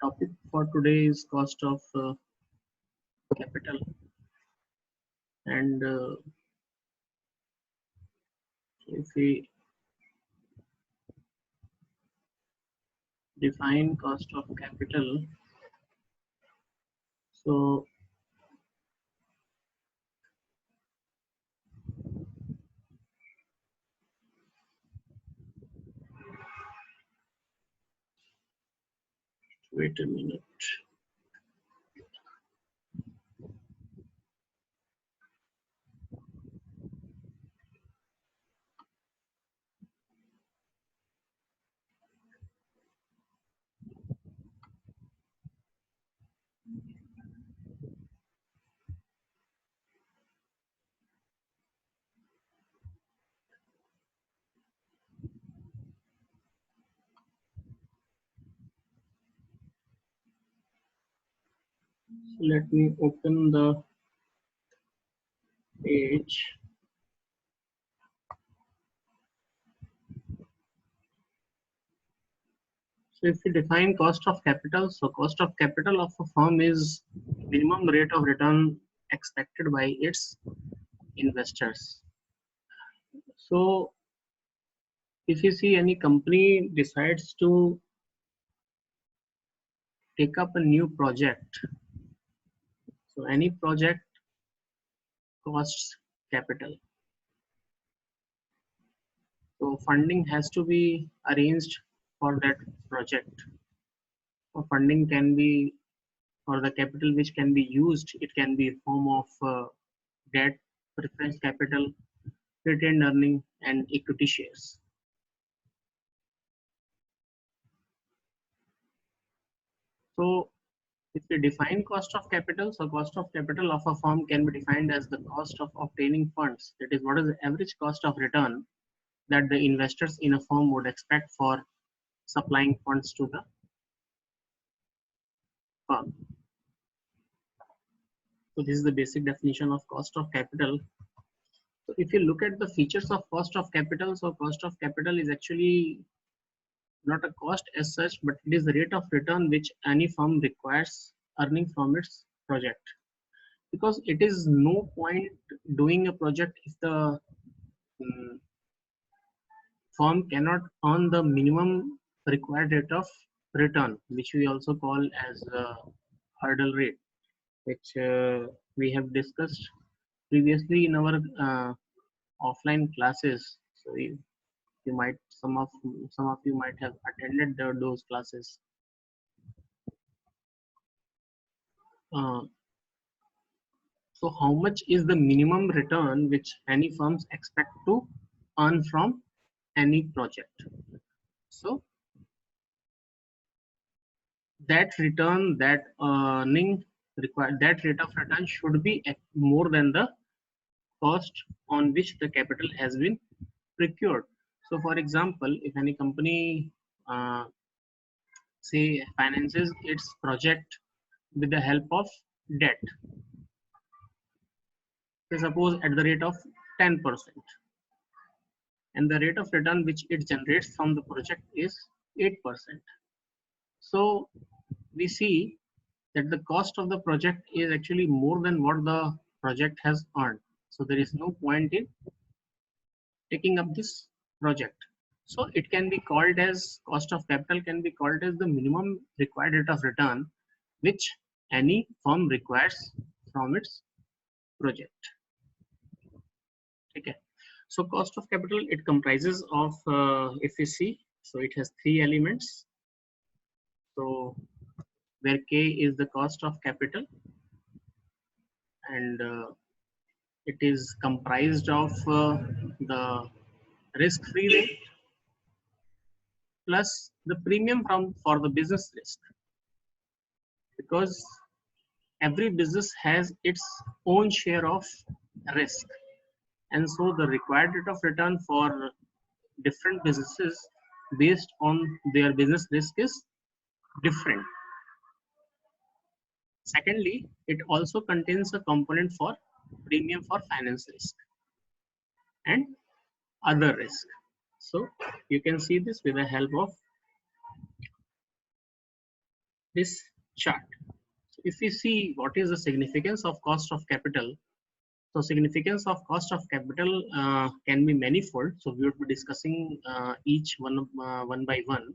Topic for today is cost of capital, and if we define cost of capital, so wait a minute. Let me open the page. So if we define cost of capital, so cost of capital of a firm is minimum rate of return expected by its investors. So if you see any company decides to take up a new project, so any project costs capital. So funding has to be arranged for that project. So funding can be, or the capital which can be used, it can be in form of debt, preference capital, retained earning, and equity shares. So if we define cost of capital, so cost of capital of a firm can be defined as the cost of obtaining funds. That is, what is the average cost of return that the investors in a firm would expect for supplying funds to the firm. So this is the basic definition of cost of capital. So if you look at the features of cost of capital, so cost of capital is actually not a cost as such, but it is the rate of return which any firm requires earning from its project. Because it is no point doing a project if the firm cannot earn the minimum required rate of return, which we also call as hurdle rate, which we have discussed previously in our offline classes. So you might some of you might have attended those classes. Uh, so how much is the minimum return which any firms expect to earn from any project? So that return, that earning required, that rate of return should be more than the cost on which the capital has been procured. So for example, if any company say finances its project with the help of debt, say suppose at the rate of 10%, and the rate of return which it generates from the project is 8%. So we see that the cost of the project is actually more than what the project has earned. So there is no point in taking up this project. So it can be called as cost of capital, can be called as the minimum required rate of return which any firm requires from its project. Okay. So cost of capital, it comprises of, if you see, so it has three elements. So where K is the cost of capital, and it is comprised of the risk-free rate plus the premium for the business risk, because every business has its own share of risk, and so the required rate of return for different businesses based on their business risk is different. Secondly, it also contains a component for premium for finance risk and other risk. So you can see this with the help of this chart. So if we see what is the significance of cost of capital, so significance of cost of capital can be manifold. So we would be discussing each one by one.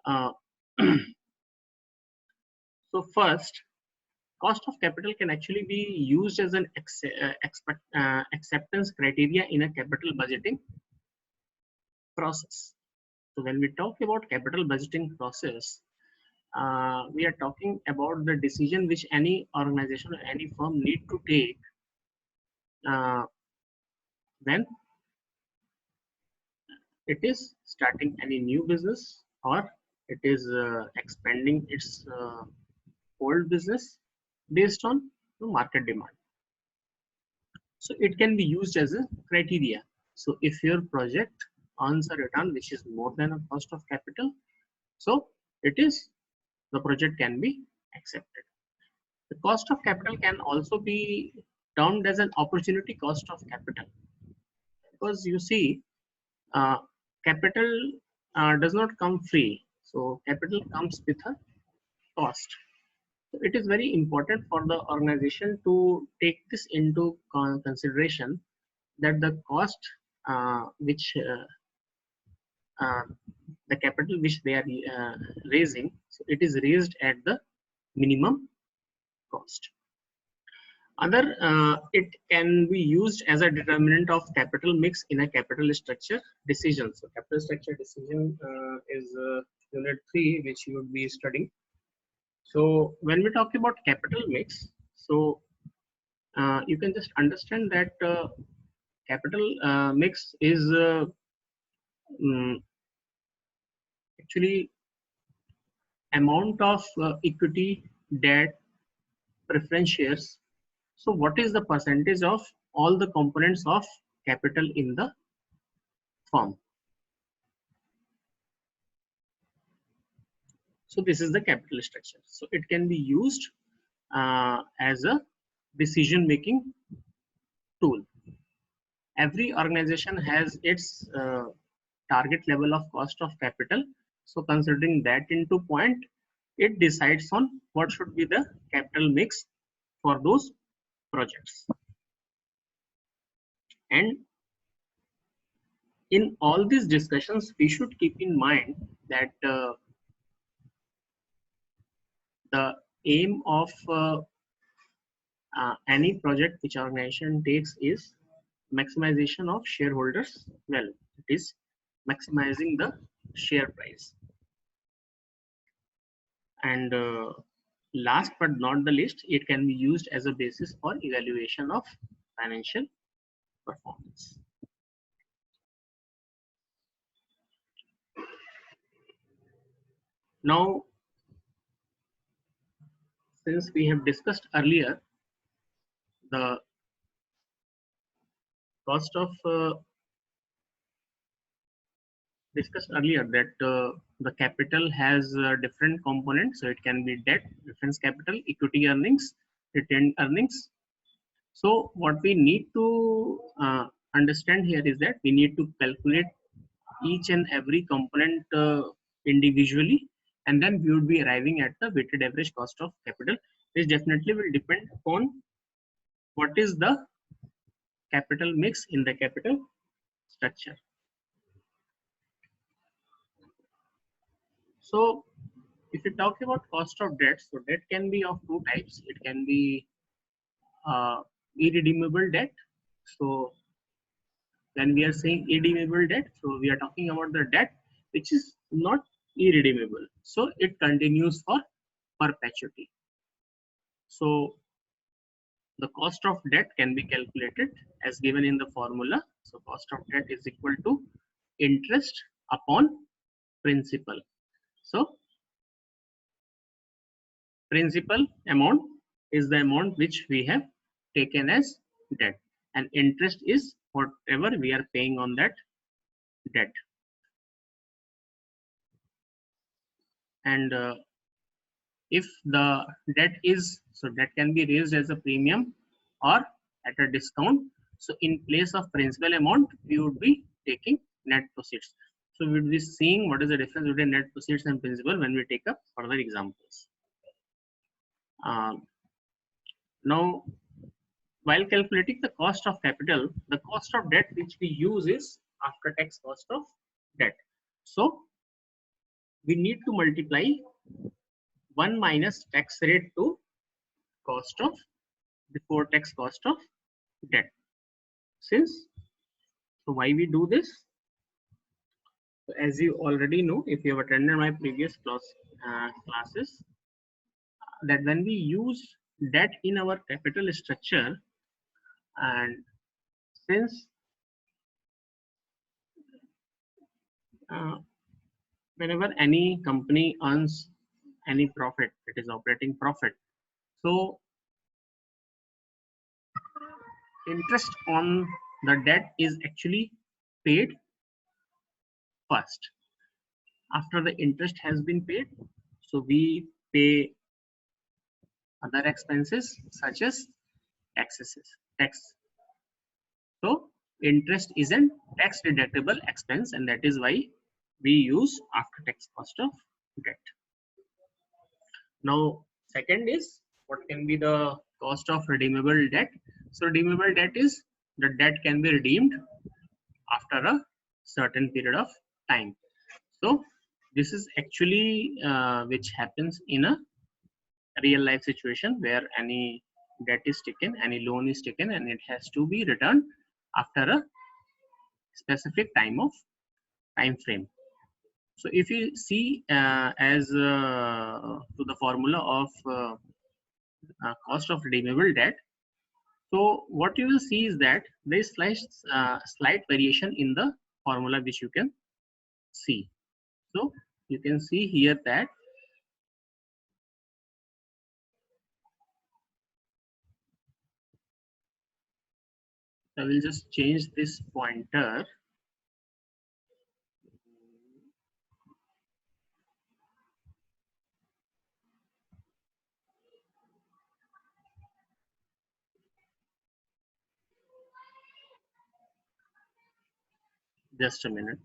Uh, so first, cost of capital can actually be used as an acceptance criteria in a capital budgeting process. So when we talk about capital budgeting process, we are talking about the decision which any organization or any firm need to take uh, when it is starting any new business or it is expanding its old business based on the market demand. So it can be used as a criteria. So if your project earns a return which is more than a cost of capital, so it is, the project can be accepted. The cost of capital can also be termed as an opportunity cost of capital, because you see, uh, capital does not come free. So capital comes with a cost. So it is very important for the organization to take this into consideration, that the cost which uh, the capital which they are raising, so it is raised at the minimum cost. Other, it can be used as a determinant of capital mix in a capital structure decision. So capital structure decision is unit 3, which you would be studying. So when we talk about capital mix, so you can just understand that capital mix is actually amount of equity, debt, preference shares. So what is the percentage of all the components of capital in the firm? So this is the capital structure. So it can be used as a decision making tool. Every organization has its target level of cost of capital. So considering that into point, it decides on what should be the capital mix for those projects. And in all these discussions, we should keep in mind that the aim of any project which organization takes is maximization of shareholders wealth. It is maximizing the share price. And last but not the least, it can be used as a basis for evaluation of financial performance. Now, since we have discussed earlier the cost of discussed earlier that the capital has different components. So it can be debt, reference capital, equity earnings, retained earnings. So what we need to understand here is that we need to calculate each and every component individually, and then we would be arriving at the weighted average cost of capital. This definitely will depend upon what is the capital mix in the capital structure. So if you talk about cost of debt, so debt can be of two types. It can be irredeemable debt. So when we are saying irredeemable debt, so we are talking about the debt which is not irredeemable. So it continues for perpetuity. So the cost of debt can be calculated as given in the formula. So cost of debt is equal to interest upon principal. So principal amount is the amount which we have taken as debt, and interest is whatever we are paying on that debt. And if the debt is, so debt can be raised as a premium or at a discount. So in place of principal amount, we would be taking net proceeds. So we'll be seeing what is the difference between net proceeds and principal when we take up further examples. Now, while calculating the cost of capital, the cost of debt which we use is after tax cost of debt. So we need to multiply 1 minus tax rate to cost of before tax cost of debt. So why we do this? So as you already know, if you have attended my previous classes, that when we use debt in our capital structure, and since whenever any company earns any profit, it is operating profit. So interest on the debt is actually paid first. After the interest has been paid, so we pay other expenses such as tax. So interest is an tax deductible expense, and that is why we use after tax cost of debt. Now, second is what can be the cost of redeemable debt. So redeemable debt is the debt can be redeemed after a certain period of time. So this is actually which happens in a real life situation where any debt is taken, any loan is taken, and it has to be returned after a specific time frame. So if you see as to the formula of cost of redeemable debt, so what you will see is that there is slight variation in the formula which you can see. So you can see here that I will just change this pointer. Just a minute.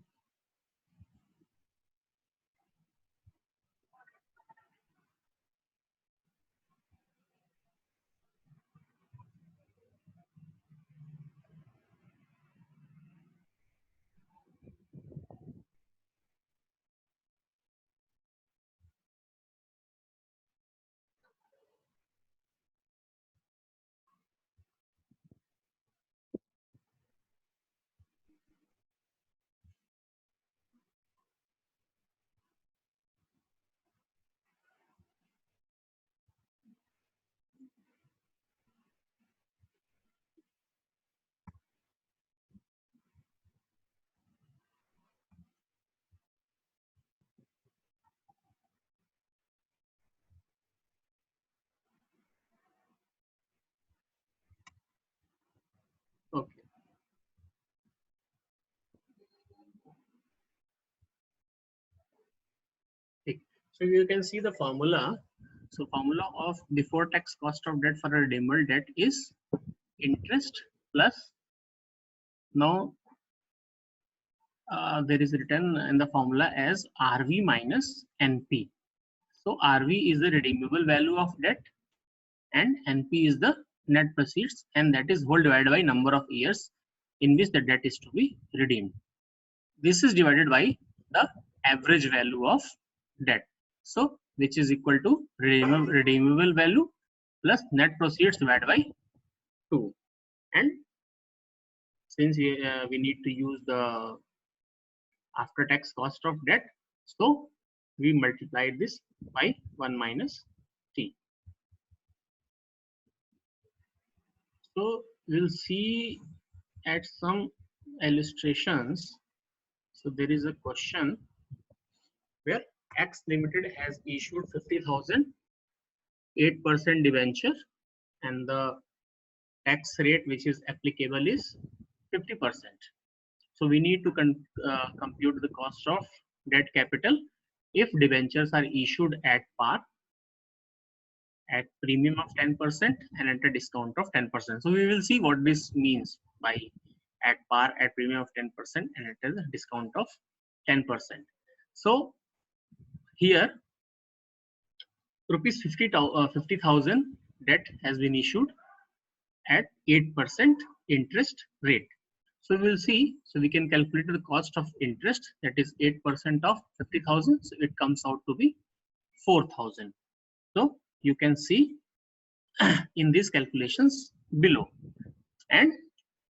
Okay. So you can see the formula. So formula of before tax cost of debt for a redeemable debt is interest plus, now there is written in the formula as RV minus NP. So RV is the redeemable value of debt and NP is the net proceeds, and that is whole divided by number of years in which the debt is to be redeemed. This is divided by the average value of debt. So which is equal to redeemable value plus net proceeds divided by 2. And since we need to use the after tax cost of debt, so we multiplied this by 1 minus t. So we'll see at some illustrations. So there is a question where X Limited has issued 50,000 8% debenture, and the tax rate which is applicable is 50%. So we need to compute the cost of debt capital if debentures are issued at par, at premium of 10% and at a discount of 10%. So we will see what this means by at par, at premium of 10% and at a discount of 10%. So here rupees 50,000 debt has been issued at 8% interest rate. So we will see, so we can calculate the cost of interest, that is 8% of 50,000. So it comes out to be 4,000. So you can see in these calculations below, and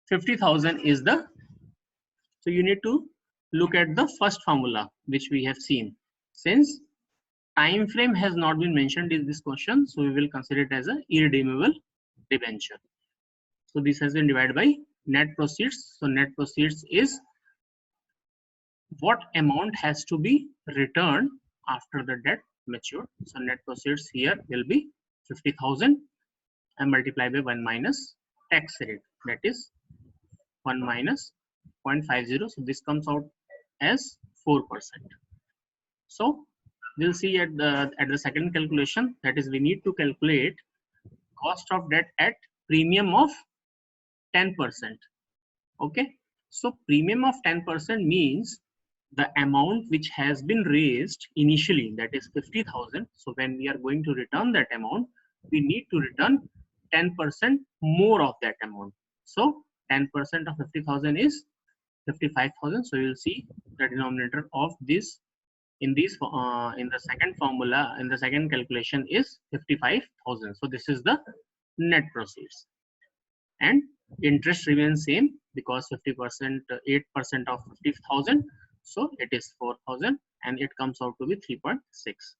50,000 is the, so you need to look at the first formula which we have seen. Since time frame has not been mentioned in this question, so we will consider it as a irredeemable debenture. So this has been divided by net proceeds. So net proceeds is what amount has to be returned after the debt matured. So net proceeds here will be 50,000 and multiply by 1 minus tax rate, that is 1 minus 0.50. So this comes out as 4%. So we'll see at the second calculation, that is we need to calculate cost of debt at premium of 10%. Okay, so premium of 10% means the amount which has been raised initially, that is 50,000. So when we are going to return that amount, we need to return 10% more of that amount. So 10% of 50,000 is 55,000. So you will see the denominator of this in the second formula, in the second calculation, is 55,000. So this is the net proceeds, and interest remains same because 50%, 8% of 50,000. So it is 4,000 and it comes out to be 3.6.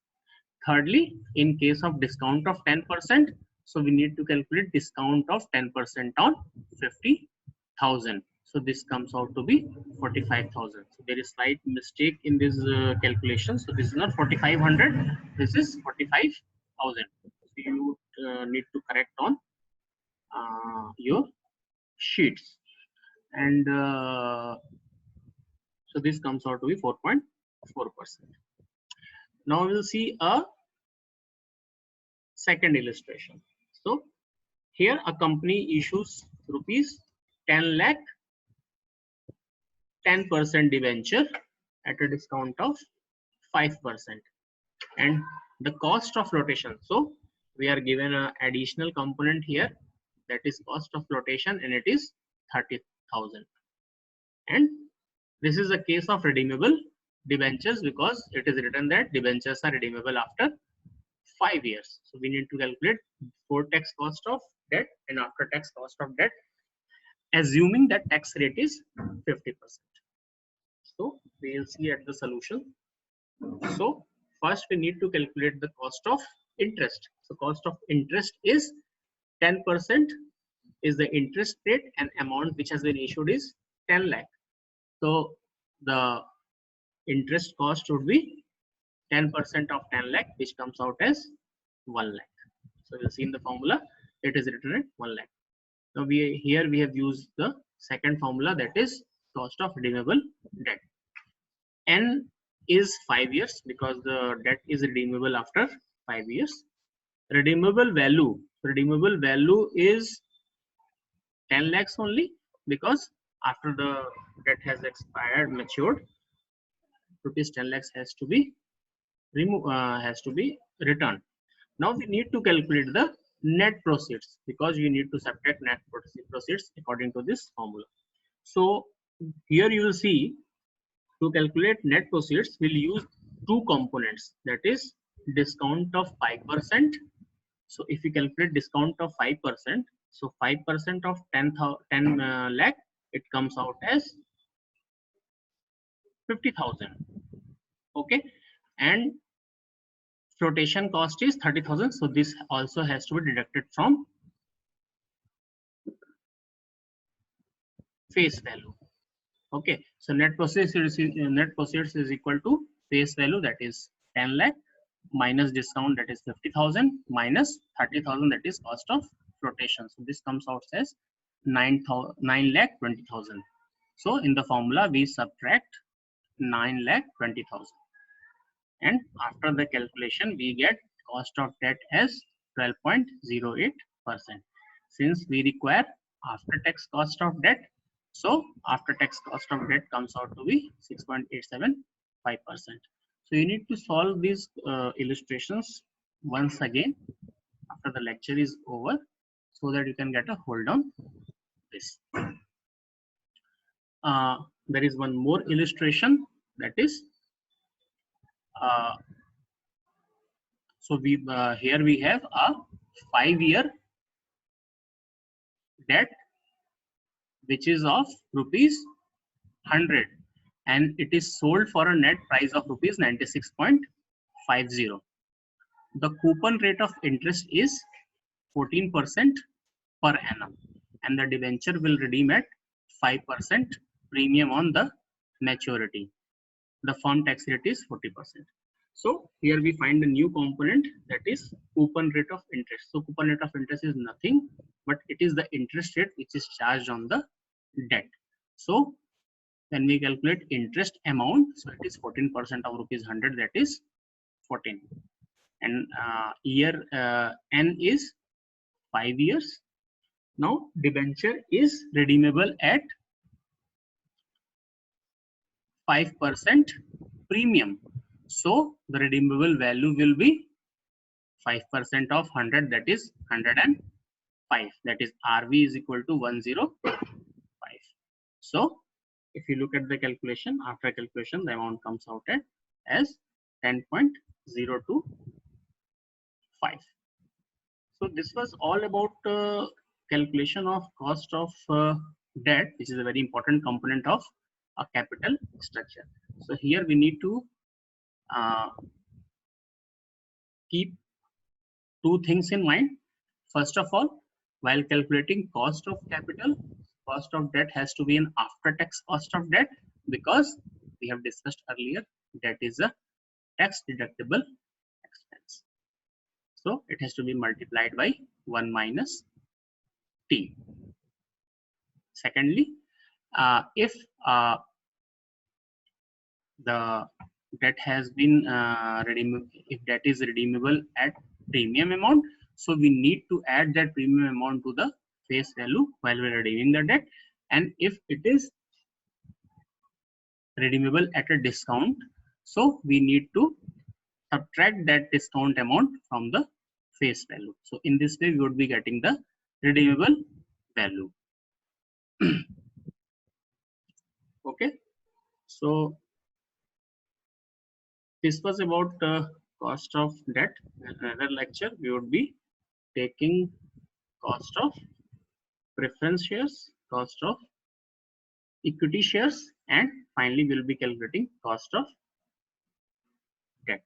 Thirdly, in case of discount of 10%, so we need to calculate discount of 10% on 50,000. So this comes out to be 45,000. So there is slight mistake in this calculation. So this is not 4,500. This is 45,000. So you need to correct on your sheets, and so this comes out to be 4.4%. Now we'll see a second illustration. So here a company issues rupees 10 lakh 10% debenture at a discount of 5%, and the cost of flotation. So we are given an additional component here, that is cost of flotation, and it is 30,000. And this is a case of redeemable debentures because it is written that debentures are redeemable after 5 years. So we need to calculate before tax cost of debt and after tax cost of debt, assuming that tax rate is 50%. So we will see at the solution. So first we need to calculate the cost of interest. So cost of interest is 10% is the interest rate, and amount which has been issued is 10 lakh. So the interest cost would be 10% of 10 lakh, which comes out as 1 lakh. So you'll see in the formula it is written at 1 lakh. Now here we have used the second formula, that is cost of redeemable debt. N is 5 years because the debt is redeemable after 5 years. Redeemable value is 10 lakhs only because after the debt has expired, matured, rupees 10 lakhs has to be returned. Now we need to calculate the net proceeds because you need to subtract net proceeds according to this formula. So here you will see, to calculate net proceeds we'll use two components, that is discount of 5%. So if you calculate discount of 5%, so 5% of 10 lakh, it comes out as 50,000. Okay, and flotation cost is 30,000. So this also has to be deducted from face value. Okay, so net proceeds is equal to face value, that is 10 lakh, minus discount, that is 50,000, minus 30,000, that is cost of flotation. So this comes out as 9 lakh 20,000. So in the formula we subtract 9 lakh 20,000, and after the calculation we get cost of debt as 12.08%. Since we require after tax cost of debt, So after tax cost of debt comes out to be 6.875%. So you need to solve these illustrations once again after the lecture is over, so that you can get a hold on this. There is one more illustration, that is so we here we have a 5-year debt which is of rupees 100, and it is sold for a net price of rupees 96.50. The coupon rate of interest is 14% per annum, and the debenture will redeem at 5% premium on the maturity. The firm tax rate is 40%. So here we find a new component, that is coupon rate of interest. So coupon rate of interest is nothing but it is the interest rate which is charged on the debt. So when we calculate interest amount, so it is 14% of rupees 100, that is 14, and year n is 5 years. Now debenture is redeemable at 5% premium. So the redeemable value will be 5% of 100, that is 105. That is RV is equal to 105. So if you look at the calculation, after calculation, the amount comes out as 10.025. So this was all about calculation of cost of debt, which is a very important component of a capital structure. So here we need to keep two things in mind. First of all, while calculating cost of capital, cost of debt has to be an after-tax cost of debt, because we have discussed earlier debt is a tax deductible expense. So it has to be multiplied by 1 minus T. Secondly, if the debt has been if debt is redeemable at premium amount, so we need to add that premium amount to the face value while we're redeeming the debt. And if it is redeemable at a discount, so we need to subtract that discount amount from the face value. So in this way we would be getting the redeemable value. Okay, so this was about cost of debt. In another lecture we would be taking cost of preference shares, cost of equity shares, and finally we'll be calculating cost of debt.